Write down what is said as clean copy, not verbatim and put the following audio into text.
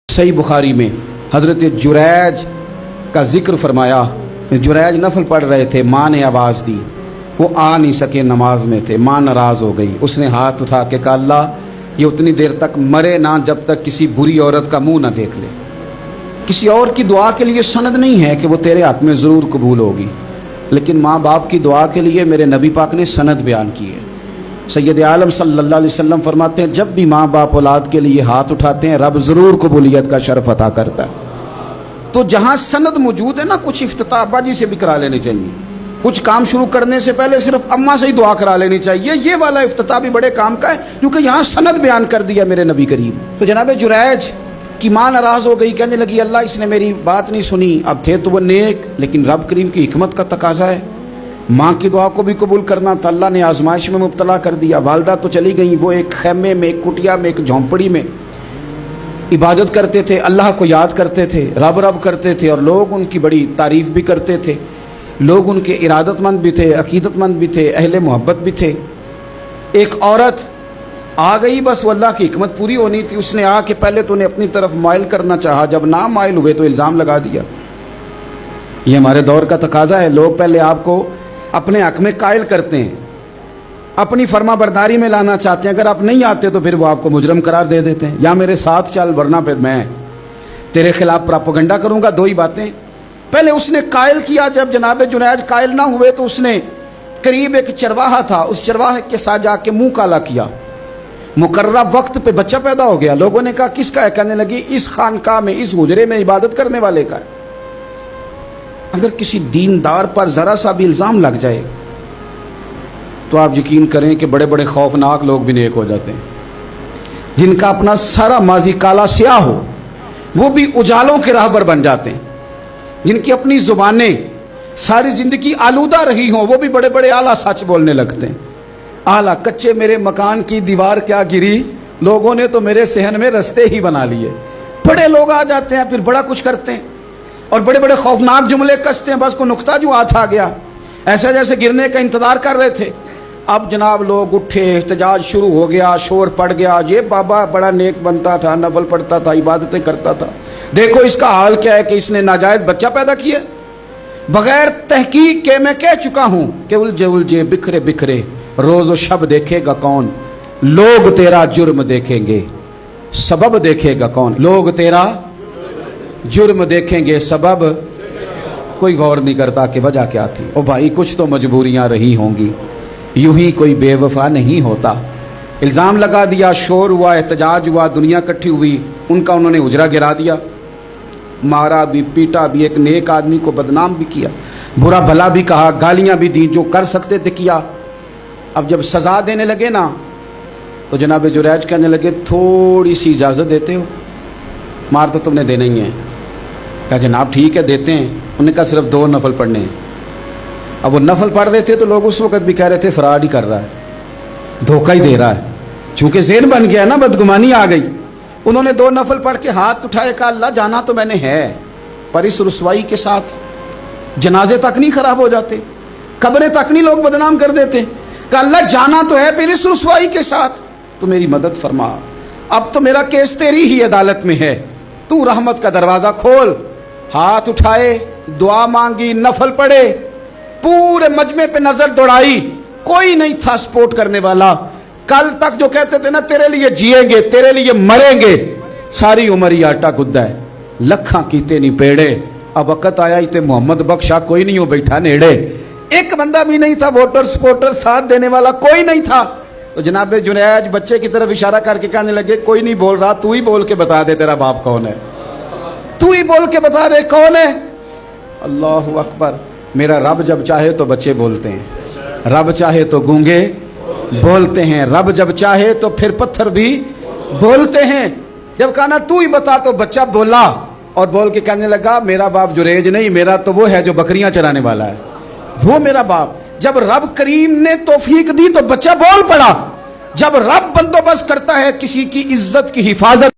सही बुखारी में हज़रत जुरैज का जिक्र फरमाया। जुरैज नफल पढ़ रहे थे, माँ ने आवाज़ दी, वो आ नहीं सके, नमाज में थे, माँ नाराज़ हो गई। उसने हाथ उठा के कहा, अल्लाह ये उतनी देर तक मरे ना जब तक किसी बुरी औरत का मुंह ना देख ले। किसी और की दुआ के लिए सनद नहीं है कि वो तेरे हाथ में ज़रूर कबूल होगी, लेकिन माँ बाप की दुआ के लिए मेरे नबी पाक ने सनद बयान की है। सैयद आलम सल्लल्लाहु अलैहि वसल्लम फरमाते हैं, जब भी माँ बाप औलाद के लिए हाथ उठाते हैं रब ज़रूर कबूलियत का शर्फ अता करता है। तो जहाँ सनद मौजूद है ना, कुछ इफ्तिताह अब्बा जी से भी करा लेनी चाहिए। कुछ काम शुरू करने से पहले सिर्फ अम्मा से ही दुआ करा लेनी चाहिए। ये वाला इफ्तिताह भी बड़े काम का है, क्योंकि यहाँ सनद बयान कर दिया मेरे नबी करीम। तो जनाब जुरैज की माँ नाराज़ हो गई, कहने लगी, अल्लाह इसने मेरी बात नहीं सुनी। अब थे तो वो नेक, लेकिन रब करीम की हिकमत का तकाजा है, माँ की दुआ को भी कबूल करना था। अल्लाह ने आजमाइश में मुब्तला कर दिया। वालदा तो चली गई, वो एक खैमे में, एक कुटिया में, एक झोंपड़ी में इबादत करते थे, अल्लाह को याद करते थे, रब रब करते थे, और लोग उनकी बड़ी तारीफ़ भी करते थे। लोग उनके इरादतमंद भी थे, अकीदतमंद भी थे, अहले मोहब्बत भी थे। एक औरत आ गई, बस वो अल्लाह की हिकमत पूरी होनी थी। उसने आके पहले तो उन्हें अपनी तरफ माइल करना चाहा, जब ना माइल हुए तो इल्ज़ाम लगा दिया। ये हमारे दौर का तकाजा है, लोग पहले आपको अपने हक में कायल करते हैं, अपनी फर्मा बरदारी में लाना चाहते हैं। अगर आप नहीं आते तो फिर वो आपको मुजरम करार दे देते हैं, या मेरे साथ चल वरना फिर मैं तेरे खिलाफ प्रोपेगेंडा करूंगा। दो ही बातें। पहले उसने कायल किया। जब जनाब जुनैज कायल ना हुए तो उसने करीब एक चरवाहा था, उस चरवाहे के साथ जाके मुंह काला किया। मुकर्रर वक्त पे बच्चा पैदा हो गया। लोगों ने कहा किसका है? कहने लगी इस खानका में, इस हुजरे में इबादत करने वाले का है। अगर किसी दीनदार पर जरा सा भी इल्ज़ाम लग जाए तो आप यकीन करें कि बड़े बड़े खौफनाक लोग भी नेक हो जाते हैं। जिनका अपना सारा माजी काला स्याह हो वो भी उजालों के राहबर बन जाते हैं। जिनकी अपनी जुबानें सारी जिंदगी आलूदा रही हों वो भी बड़े बड़े आला सच बोलने लगते हैं। आला कच्चे मेरे मकान की दीवार क्या गिरी, लोगों ने तो मेरे सहन में रस्ते ही बना लिए। बड़े लोग आ जाते हैं, फिर बड़ा कुछ करते हैं और बड़े बड़े खौफनाक जुमले कसते हैं। बस को नुक्ता जो हाथ आ गया, ऐसे जैसे गिरने का इंतजार कर रहे थे। अब जनाब लोग उठे, एहतजाज शुरू हो गया, शोर पड़ गया। ये बाबा बड़ा नेक बनता था, नफल पढ़ता था, इबादतें करता था, देखो इसका हाल क्या है कि इसने नाजायज बच्चा पैदा किया। बगैर तहकीक के मैं कह चुका हूं कि उलझे उलझे बिखरे बिखरे रोज व शब देखेगा कौन, लोग तेरा जुर्म देखेंगे सबब देखेगा कौन। लोग तेरा जुर्म देखेंगे सबब कोई गौर नहीं करता कि वजह क्या थी। ओ भाई कुछ तो मजबूरियां रही होंगी, यूं ही कोई बेवफा नहीं होता। इल्ज़ाम लगा दिया, शोर हुआ, एहतजाज हुआ, दुनिया इकट्ठी हुई, उनका उन्होंने उजरा गिरा दिया, मारा भी, पीटा भी, एक नेक आदमी को बदनाम भी किया, बुरा भला भी कहा, गालियां भी दी, जो कर सकते थे किया। अब जब सजा देने लगे ना तो जनाब जुरैज कहने लगे थोड़ी सी इजाज़त देते हो, मार तो तुमने देना ही है। कहा जनाब ठीक है देते हैं। उन्होंने कहा सिर्फ 2 नफल पढ़ने हैं। अब वो नफल पढ़ रहे थे तो लोग उस वक्त भी कह रहे थे फराड ही कर रहा है, धोखा ही दे रहा है। चूंकि ज़ेन बन गया ना, बदगुमानी आ गई। उन्होंने 2 नफल पढ़ के हाथ उठाए, कहा अल्लाह जाना तो मैंने है, पर इस रुसवाई के साथ जनाजे तक नहीं खराब हो जाते, कब्रें तक नहीं लोग बदनाम कर देते। कहा अल्लाह जाना तो है, फिर इस रुसवाई के साथ तो मेरी मदद फरमा। अब तो मेरा केस तेरी ही अदालत में है, तू रहमत का दरवाजा खोल। हाथ उठाए, दुआ मांगी, नफल पढ़े, पूरे मजमे पे नजर दौड़ाई, कोई नहीं था सपोर्ट करने वाला। कल तक जो कहते थे ना तेरे लिए जिएंगे, तेरे लिए मरेंगे, सारी उम्र ही आटा गुद्दा है, लखा कीते नहीं पेड़े। अब वक्त आया ही ते मोहम्मद बख्शा कोई नहीं हो बैठा नेड़े। एक बंदा भी नहीं था, वोटर सपोर्टर साथ देने वाला कोई नहीं था। तो जनाब जुनैज बच्चे की तरफ इशारा करके कहने लगे कोई नहीं बोल रहा, तू ही बोल के बता दे तेरा बाप कौन है, तू ही बोल के बता दे कौन है। अल्लाहु अकबर। मेरा रब जब चाहे तो बच्चे बोलते हैं, रब चाहे तो गूंगे बोलते हैं, रब जब चाहे तो फिर पत्थर भी बोलते हैं। जब कहा ना तू ही बता तो बच्चा बोला और बोल के कहने लगा मेरा बाप जुरैज नहीं, मेरा तो वो है जो बकरियां चराने वाला है, वो मेरा बाप। जब रब करीम ने तौफीक दी तो बच्चा बोल पड़ा। जब रब बंदोबस्त करता है किसी की इज्जत की हिफाजत